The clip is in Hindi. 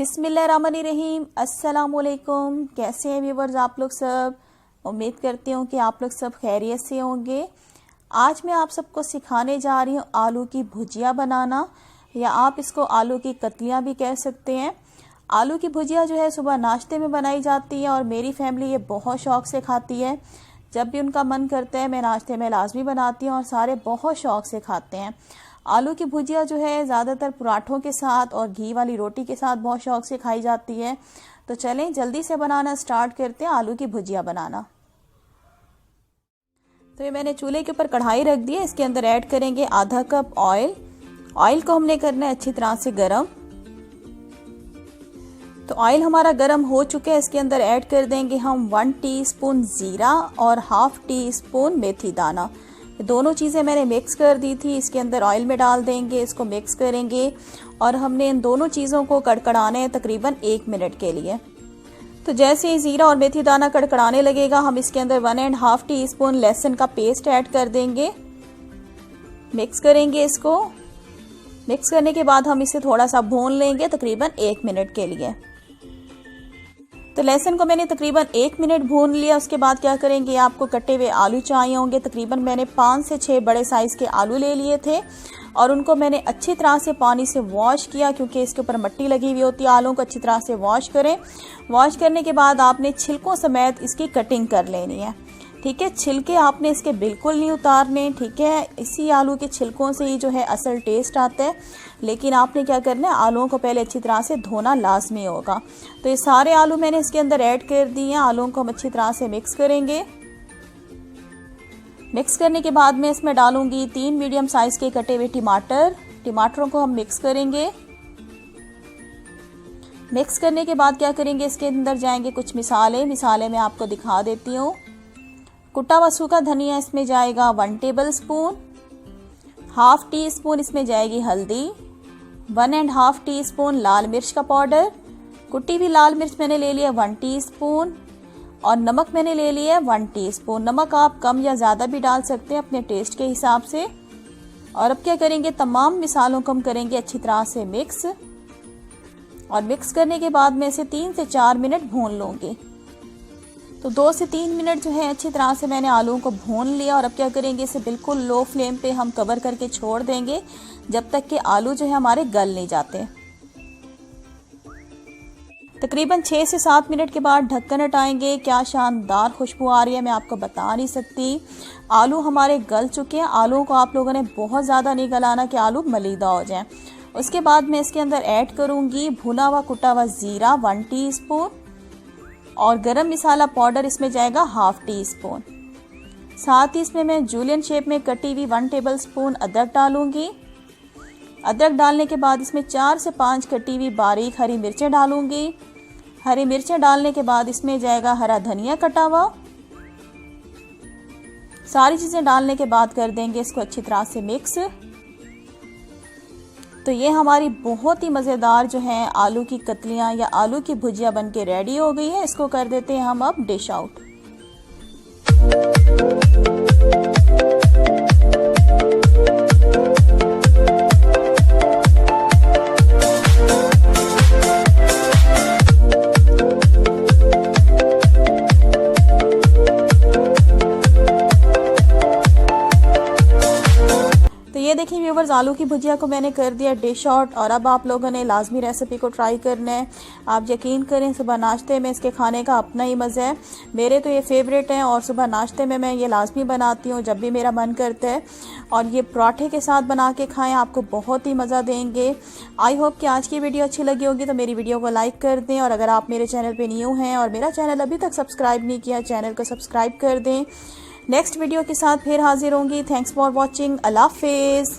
बिस्मिल्लाहिर्रहमानिर्रहीम। अस्सलामुअलैकुम। कैसे हैं व्यूवर्स आप लोग सब? उम्मीद करती हूँ कि आप लोग सब खैरियत से होंगे। आज मैं आप सबको सिखाने जा रही हूँ आलू की भुजिया बनाना, या आप इसको आलू की कतलियाँ भी कह सकते हैं। आलू की भुजिया जो है सुबह नाश्ते में बनाई जाती है और मेरी फैमिली ये बहुत शौक़ से खाती है। जब भी उनका मन करता है मैं नाश्ते में लाजमी बनाती हूँ और सारे बहुत शौक़ से खाते हैं। आलू की भुजिया जो है ज़्यादातर पराठों के साथ और घी वाली रोटी के साथ बहुत शौक़ से खाई जाती है। तो चलें जल्दी से बनाना स्टार्ट करते हैं आलू की भुजिया बनाना। तो ये मैंने चूल्हे के ऊपर कढ़ाई रख दी है। इसके अंदर ऐड करेंगे आधा कप ऑयल। ऑयल को हमने करना है अच्छी तरह से गरम। तो ऑयल हमारा गरम हो चुका है। इसके अंदर ऐड कर देंगे हम 1 टीस्पून ज़ीरा और हाफ टी स्पून मेथी दाना। दोनों चीज़ें मैंने मिक्स कर दी थी, इसके अंदर ऑयल में डाल देंगे, इसको मिक्स करेंगे और हमने इन दोनों चीज़ों को कड़कड़ाना है तकरीबन 1 मिनट के लिए। तो जैसे ही ज़ीरा और मेथी दाना कड़कड़ाने लगेगा हम इसके अंदर 1.5 टीस्पून लहसुन का पेस्ट ऐड कर देंगे। मिक्स करेंगे इसको। मिक्स करने के बाद हम इसे थोड़ा सा भून लेंगे तकरीबन 1 मिनट के लिए। तो लहसुन को मैंने तकरीबन 1 मिनट भून लिया। उसके बाद क्या करेंगे, आपको कटे हुए आलू चाहिए होंगे। तकरीबन मैंने 5 से 6 बड़े साइज़ के आलू ले लिए थे और उनको मैंने अच्छी तरह से पानी से वॉश किया, क्योंकि इसके ऊपर मिट्टी लगी हुई होती है। आलू को अच्छी तरह से वॉश करें। वॉश करने के बाद आपने छिलकों समेत इसकी कटिंग कर लेनी है, ठीक है। छिलके आपने इसके बिल्कुल नहीं उतारने, ठीक है। इसी आलू के छिलकों से ही जो है असल टेस्ट आता है। लेकिन आपने क्या करना है, आलूओं को पहले अच्छी तरह से धोना लाजमी होगा। तो ये सारे आलू मैंने इसके अंदर ऐड कर दिए हैं। आलूओं को हम अच्छी तरह से मिक्स करेंगे। मिक्स करने के बाद मैं इसमें डालूंगी 3 मीडियम साइज़ के कटे हुए टमाटर। टमाटरों को हम मिक्स करेंगे। मिक्स करने के बाद क्या करेंगे, इसके अंदर जाएंगे कुछ मिसाले मैं आपको दिखा देती हूँ। कुटा हुआ सूखा धनिया इसमें जाएगा 1 table spoon. Half tea spoon इसमें जाएगी हल्दी। 1.5 टीस्पून लाल मिर्च का पाउडर। कुटी हुई लाल मिर्च मैंने ले लिया 1 टीस्पून और नमक मैंने ले लिया 1 टीस्पून। नमक आप कम या ज़्यादा भी डाल सकते हैं अपने टेस्ट के हिसाब से। और अब क्या करेंगे, तमाम मिसालों को हम करेंगे अच्छी तरह से मिक्स। और मिक्स करने के बाद मैं इसे 3 से 4 मिनट भून लूँगी। तो 2 से 3 मिनट जो है अच्छी तरह से मैंने आलूओं को भून लिया। और अब क्या करेंगे, इसे बिल्कुल लो फ्लेम पे हम कवर करके छोड़ देंगे जब तक कि आलू जो है हमारे गल नहीं जाते। तकरीबन 6 से 7 मिनट के बाद ढक्कन हटाएंगे। क्या शानदार खुशबू आ रही है, मैं आपको बता नहीं सकती। आलू हमारे गल चुके हैं। आलूओं को आप लोगों ने बहुत ज़्यादा नहीं गलाना कि आलू मलीदा हो जाएं। उसके बाद मैं इसके अंदर ऐड करूँगी भुना हुआ कुटा हुआ ज़ीरा 1 टीस्पून और गरम मसाला पाउडर इसमें जाएगा हाफ टी स्पून। साथ ही इसमें मैं जूलियन शेप में कटी हुई 1 टेबल स्पून अदरक डालूंगी। अदरक डालने के बाद इसमें 4 से 5 कटी हुई बारीक हरी मिर्चें डालूंगी। हरी मिर्चें डालने के बाद इसमें जाएगा हरा धनिया कटा हुआ। सारी चीज़ें डालने के बाद कर देंगे इसको अच्छी तरह से मिक्स। तो ये हमारी बहुत ही मज़ेदार जो है आलू की कतलियाँ या आलू की भुजिया बनके रेडी हो गई है। इसको कर देते हैं हम अब डिश आउट। ये देखिए व्यूवर्स, आलू की भुजिया को मैंने कर दिया डिश आउट। और अब आप लोगों ने लाजमी रेसिपी को ट्राई करना है। आप यकीन करें सुबह नाश्ते में इसके खाने का अपना ही मज़ा है। मेरे तो ये फेवरेट हैं और सुबह नाश्ते में मैं ये लाजमी बनाती हूँ जब भी मेरा मन करता है। और ये पराठे के साथ बना के खाएं, आपको बहुत ही मज़ा देंगे। आई होप कि आज की वीडियो अच्छी लगी होगी। तो मेरी वीडियो को लाइक कर दें और अगर आप मेरे चैनल पर न्यू हैं और मेरा चैनल अभी तक सब्सक्राइब नहीं किया, चैनल को सब्सक्राइब कर दें। नेक्स्ट वीडियो के साथ फिर हाजिर होंगी। Thanks for watching. अल्लाह हाफिज़।